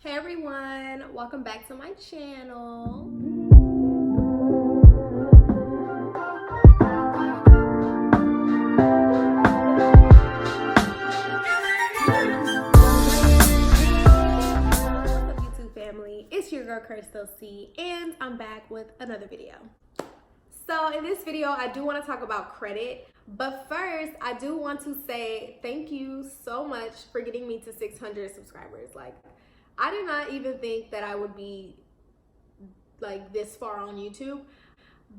Hey everyone, welcome back to my channel. What's up YouTube family? It's your girl Crystal C and I'm back with another video. So in this video, I do want to talk about credit, but first I do want to say thank you so much for getting me to 600 subscribers. I did not even think that I would be like this far on YouTube,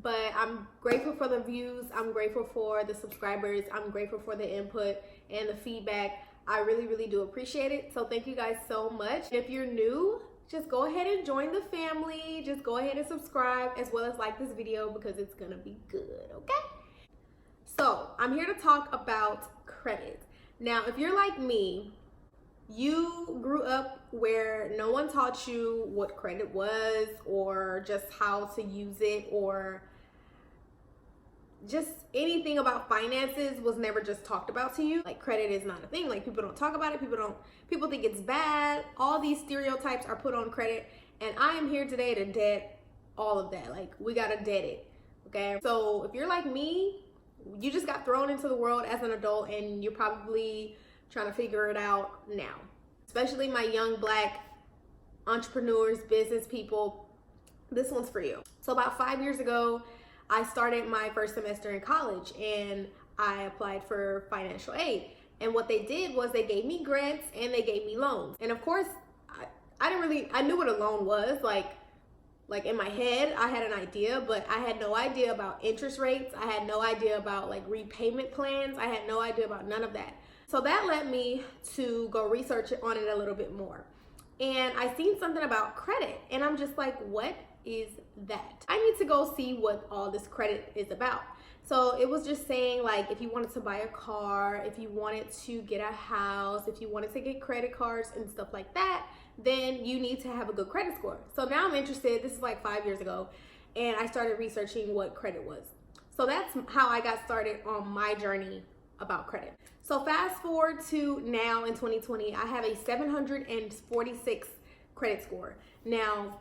but I'm grateful for the views. I'm grateful for the subscribers. I'm grateful for the input and the feedback. I really do appreciate it. So thank you guys so much. If you're new, just go ahead and join the family. Just go ahead and subscribe as well as like this video because it's gonna be good, okay? So I'm here to talk about credit. Now, if you're like me, you grew up where no one taught you what credit was or just how to use it, or just anything about finances was never just talked about to you. Like, credit is not a thing. Like, people don't talk about it. People think it's bad. All these stereotypes are put on credit, and I am here today to dead all of that. Like, we gotta dead it, okay? So if you're like me, you just got thrown into the world as an adult and you're probably trying to figure it out now. Especially my young Black entrepreneurs, business people, this one's for you. So about 5 years ago, I started my first semester in college and I applied for financial aid. And what they did was they gave me grants and they gave me loans. And of course, I knew what a loan was. Like in my head, I had an idea, but I had no idea about interest rates. I had no idea about like repayment plans. I had no idea about none of that. So that led me to go research on it a little bit more. And I seen something about credit and I'm just like, what is that? I need to go see what all this credit is about. So it was just saying, like, if you wanted to buy a car, if you wanted to get a house, if you wanted to get credit cards and stuff like that, then you need to have a good credit score. So now I'm interested. This is like 5 years ago, and I started researching what credit was. So that's how I got started on my journey about credit. So fast forward to now in 2020, I have a 746 credit score. Now,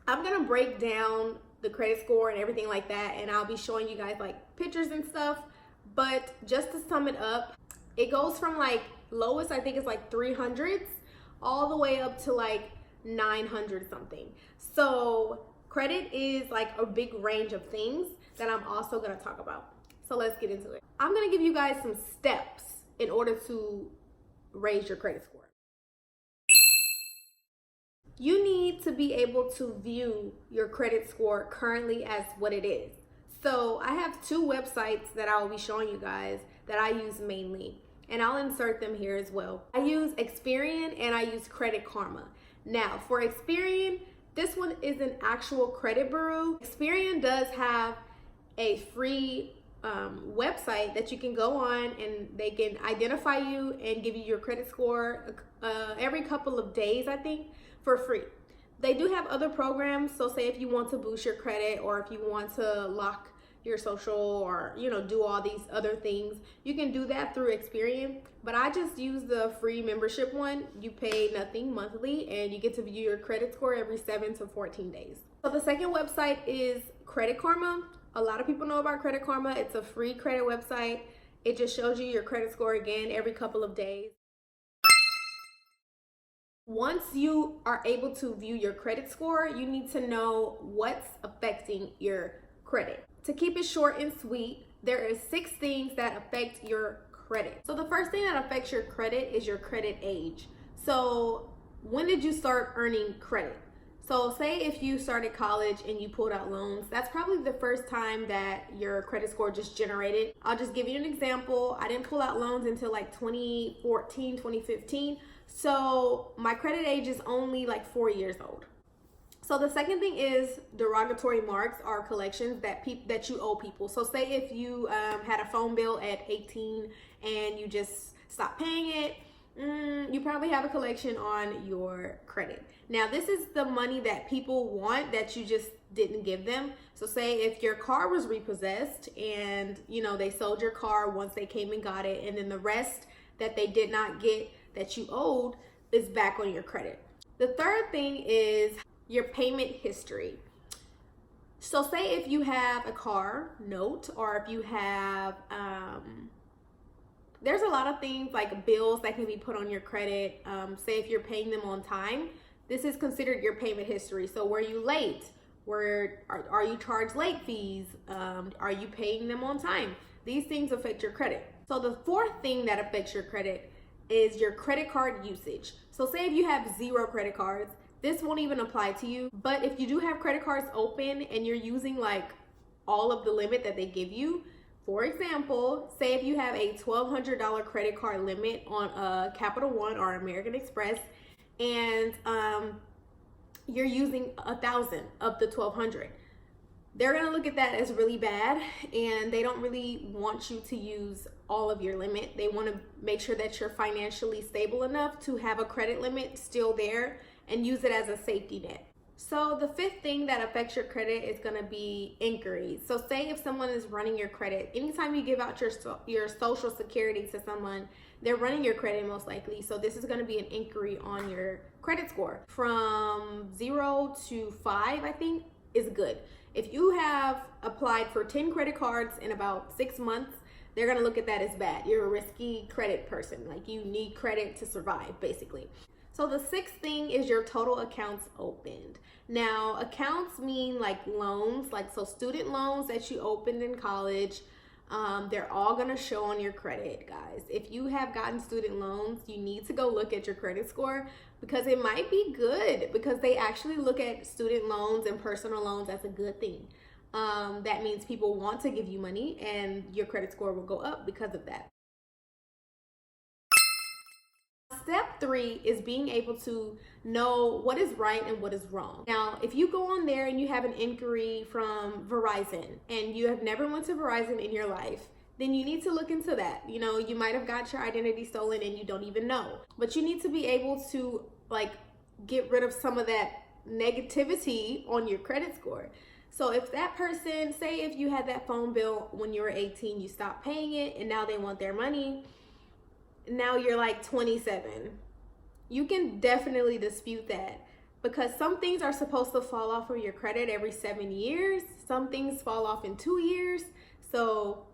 I'm gonna break down the credit score and everything like that, and I'll be showing you guys like pictures and stuff. But just to sum it up, it goes from like lowest, I think it's like 300s, all the way up to like 900 something. So credit is like a big range of things that I'm also gonna talk about. So let's get into it. I'm gonna give you guys some steps in order to raise your credit score. You need to be able to view your credit score currently as what it is. So I have two websites that I will be showing you guys that I use mainly, and I'll insert them here as well. I use Experian and I use Credit Karma. Now for Experian, this one is an actual credit bureau. Experian does have a free website that you can go on and they can identify you and give you your credit score every couple of days, I think, for free. They do have other programs, so say if you want to boost your credit or if you want to lock your social or do all these other things, you can do that through Experian. But I just use the free membership one. You pay nothing monthly and you get to view your credit score every 7 to 14 days. So the second website is Credit Karma. A lot of people know about Credit Karma. It's a free credit website. It just shows you your credit score again every couple of days. Once you are able to view your credit score, you need to know what's affecting your credit. To keep it short and sweet, there are 6 things that affect your credit. So the first thing that affects your credit is your credit age. So when did you start earning credit? So say if you started college and you pulled out loans, that's probably the first time that your credit score just generated. I'll just give you an example. I didn't pull out loans until like 2014, 2015. So my credit age is only like 4 years old. So the second thing is derogatory marks or collections that you owe people. So say if you had a phone bill at 18 and you just stopped paying it, you probably have a collection on your credit. Now this is the money that people want that you just didn't give them. So say if your car was repossessed and they sold your car once they came and got it, and then the rest that they did not get that you owed is back on your credit. The third thing is your payment history. So say if you have a car note, or if you have, there's a lot of things like bills that can be put on your credit. Say if you're paying them on time, this is considered your payment history. So were you late? Are you charged late fees? Are you paying them on time? These things affect your credit. So the fourth thing that affects your credit is your credit card usage. So say if you have 0 credit cards, this won't even apply to you. But if you do have credit cards open and you're using like all of the limit that they give you, for example, say if you have a $1,200 credit card limit on Capital One or American Express, and you're using 1,000 of the 1,200, they're gonna look at that as really bad, and they don't really want you to use all of your limit. They want to make sure that you're financially stable enough to have a credit limit still there and use it as a safety net. So the fifth thing that affects your credit is going to be inquiries. So say if someone is running your credit, anytime you give out your social security to someone, they're running your credit most likely. So this is going to be an inquiry on your credit score. From 0 to 5, I think, is good. If you have applied for 10 credit cards in about 6 months, they're going to look at that as bad. You're a risky credit person. Like, you need credit to survive, basically. So the sixth thing is your total accounts opened. Now, accounts mean like loans, so student loans that you opened in college, they're all gonna show on your credit, guys. If you have gotten student loans, you need to go look at your credit score, because it might be good, because they actually look at student loans and personal loans as a good thing. That means people want to give you money, and your credit score will go up because of that. Step 3 is being able to know what is right and what is wrong. Now, if you go on there and you have an inquiry from Verizon and you have never went to Verizon in your life, then you need to look into that. You know, you might have got your identity stolen and you don't even know. But you need to be able to get rid of some of that negativity on your credit score. So if that person, say if you had that phone bill when you were 18, you stopped paying it and now they want their money, now you're like 27, you can definitely dispute that, because some things are supposed to fall off of your credit every 7 years. Some things fall off in 2 years. So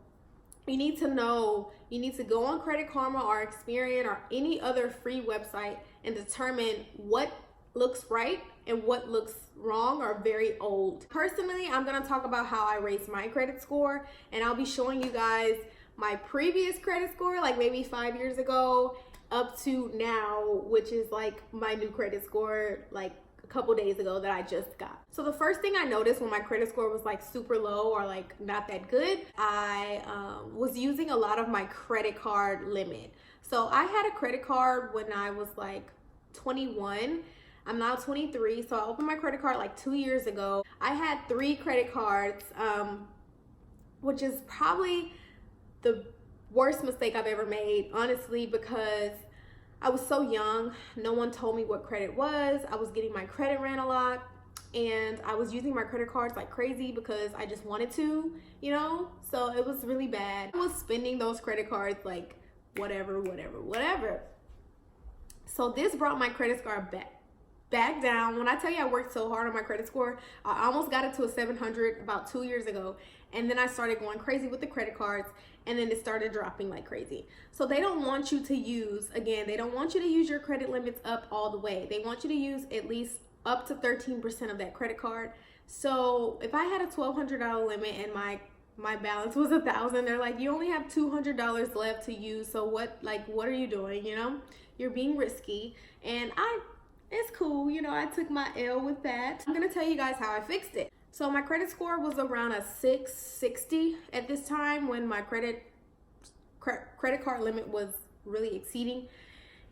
you need to know, you need to go on Credit Karma or Experian or any other free website and determine what looks right and what looks wrong or very old. Personally, I'm gonna talk about how I raised my credit score, and I'll be showing you guys my previous credit score, like maybe 5 years ago, up to now, which is like my new credit score, like a couple days ago that I just got. So the first thing I noticed when my credit score was like super low or like not that good, I was using a lot of my credit card limit. So I had a credit card when I was like 21. I'm now 23, so I opened my credit card like 2 years ago. I had 3 credit cards, which is probably the worst mistake I've ever made, honestly, because I was so young. No one told me what credit was. I was getting my credit ran a lot, and I was using my credit cards like crazy because I just wanted to, you know? So it was really bad. I was spending those credit cards like whatever. So this brought my credit score back down. When I tell you I worked so hard on my credit score, I almost got it to a 700 about 2 years ago. And then I started going crazy with the credit cards, and then it started dropping like crazy. So they don't want you to use, again, they don't want you to use your credit limits up all the way. They want you to use at least up to 13% of that credit card. So if I had a $1,200 limit and my balance was 1,000, they're like, you only have $200 left to use. So what are you doing? You know, you're being risky. And it's cool, you know, I took my L with that. I'm gonna tell you guys how I fixed it. So my credit score was around a 660 at this time, when my credit card limit was really exceeding.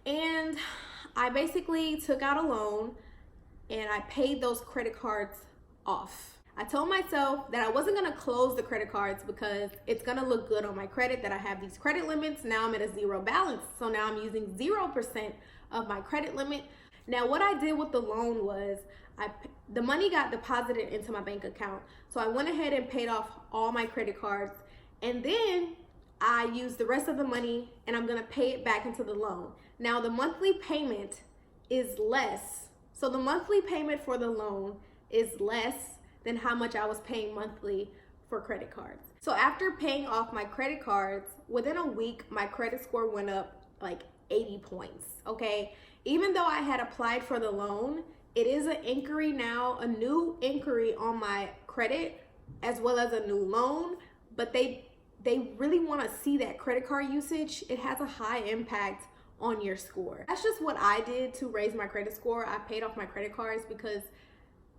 And I basically took out a loan and I paid those credit cards off. I told myself that I wasn't gonna close the credit cards because it's gonna look good on my credit that I have these credit limits. Now I'm at a 0 balance. So now I'm using 0% of my credit limit. Now what I did with the loan was the money got deposited into my bank account. So I went ahead and paid off all my credit cards, and then I used the rest of the money and I'm gonna pay it back into the loan. Now the monthly payment is less So the monthly payment for the loan is less than how much I was paying monthly for credit cards. So after paying off my credit cards, within a week, my credit score went up like 80 points, okay? Even though I had applied for the loan, it is an inquiry now, a new inquiry on my credit, as well as a new loan, but they really want to see that credit card usage. It has a high impact on your score. That's just what I did to raise my credit score. I paid off my credit cards because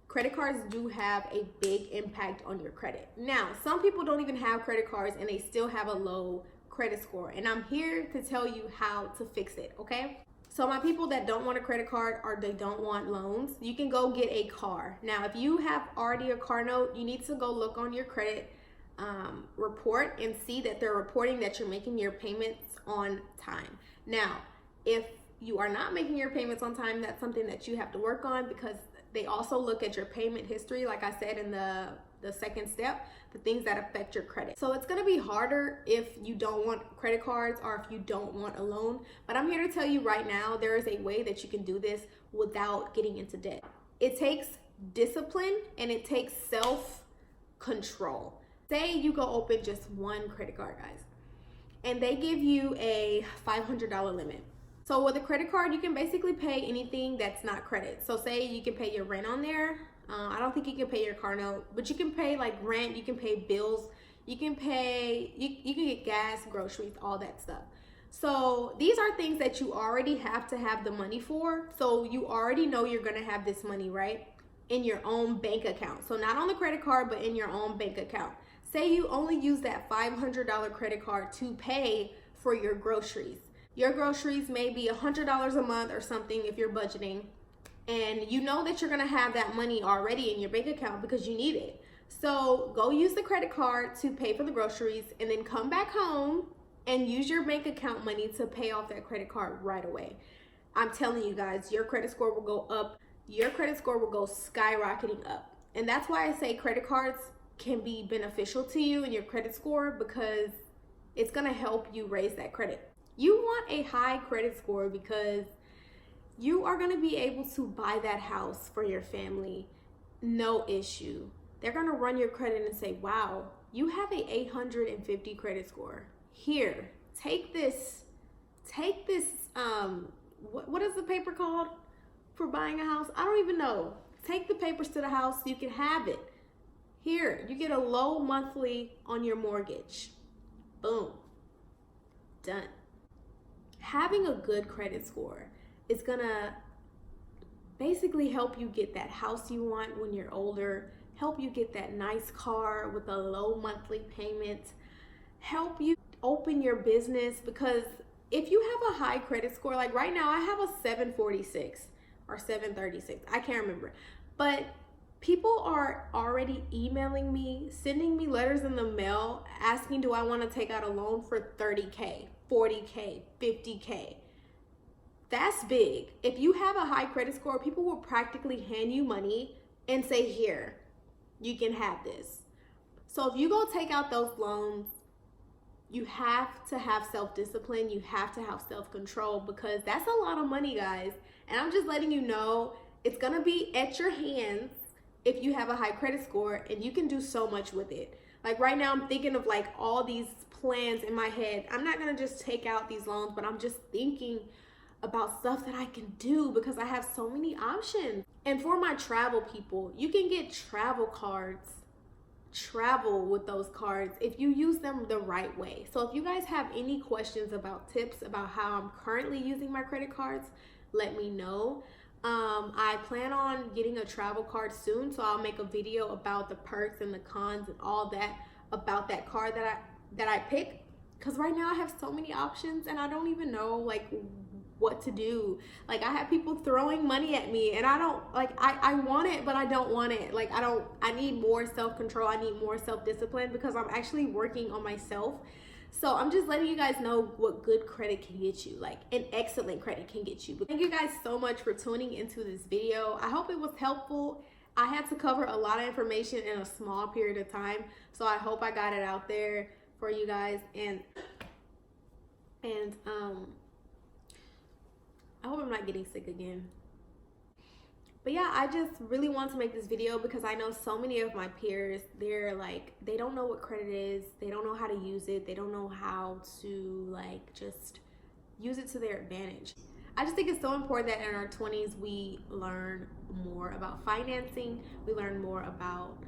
credit cards do have a big impact on your credit. Now, some people don't even have credit cards and they still have a low credit score, and I'm here to tell you how to fix it, okay? So my people that don't want a credit card or they don't want loans, you can go get a car. Now, if you have already a car note, you need to go look on your credit report and see that they're reporting that you're making your payments on time. Now, if you are not making your payments on time, that's something that you have to work on, because they also look at your payment history, like I said in the second step, the things that affect your credit. So it's gonna be harder if you don't want credit cards or if you don't want a loan, but I'm here to tell you right now, there is a way that you can do this without getting into debt. It takes discipline and it takes self-control. Say you go open just one credit card, guys, and they give you a $500 limit. So with a credit card, you can basically pay anything that's not credit. So say you can pay your rent on there. I don't think you can pay your car note, but you can pay like rent, you can pay bills, you can pay, you can get gas, groceries, all that stuff. So these are things that you already have to have the money for. So you already know you're gonna have this money, right, in your own bank account. So not on the credit card, but in your own bank account. Say you only use that $500 credit card to pay for your groceries. Your groceries may be $100 a month or something if you're budgeting, and you know that you're gonna have that money already in your bank account because you need it. So go use the credit card to pay for the groceries and then come back home and use your bank account money to pay off that credit card right away. I'm telling you guys, your credit score will go up. Your credit score will go skyrocketing up. And that's why I say credit cards can be beneficial to you and your credit score, because it's gonna help you raise that credit. You want a high credit score because you are gonna be able to buy that house for your family, no issue. They're gonna run your credit and say, wow, you have a 850 credit score. Here, take this, what is the paper called for buying a house? I don't even know. Take the papers to the house so you can have it. Here, you get a low monthly on your mortgage. Boom, done. Having a good credit score is gonna basically help you get that house you want when you're older, help you get that nice car with a low monthly payment, help you open your business, because if you have a high credit score, like right now I have a 746 or 736, I can't remember, but people are already emailing me, sending me letters in the mail asking, do I want to take out a loan for 30K, 40K, 50K. That's big. If you have a high credit score, people will practically hand you money and say, here, you can have this. So if you go take out those loans, you have to have self-discipline. You have to have self-control, because that's a lot of money, guys. And I'm just letting you know, it's going to be at your hands if you have a high credit score, and you can do so much with it. Like right now, I'm thinking of like all these plans in my head. I'm not going to just take out these loans, but I'm just thinking about stuff that I can do because I have so many options. And for my travel people, you can get travel cards, travel with those cards if you use them the right way. So if you guys have any questions about tips about how I'm currently using my credit cards, let me know. I plan on getting a travel card soon, so I'll make a video about the perks and the cons and all that about that card that I pick, because right now I have so many options and I don't even know like what to do. Like I have people throwing money at me and I don't like, I want it, but I don't want it. Like I need more self-control. I need more self-discipline because I'm actually working on myself. So I'm just letting you guys know what good credit can get you, like an excellent credit can get you. But thank you guys so much for tuning into this video. I hope it was helpful. I had to cover a lot of information in a small period of time, so I hope I got it out there for you guys. And I hope I'm not getting sick again. But yeah, I just really want to make this video because I know so many of my peers, they're like, they don't know what credit is, they don't know how to use it, they don't know how to like just use it to their advantage. I just think it's so important that in our 20s we learn more about financing, we learn more about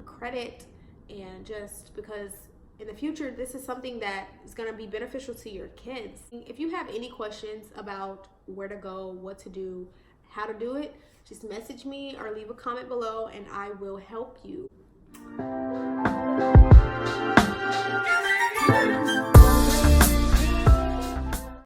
credit, and just because in the future this is something that is going to be beneficial to your kids. If you have any questions about where to go, what to do, how to do it, just message me or leave a comment below and I will help you.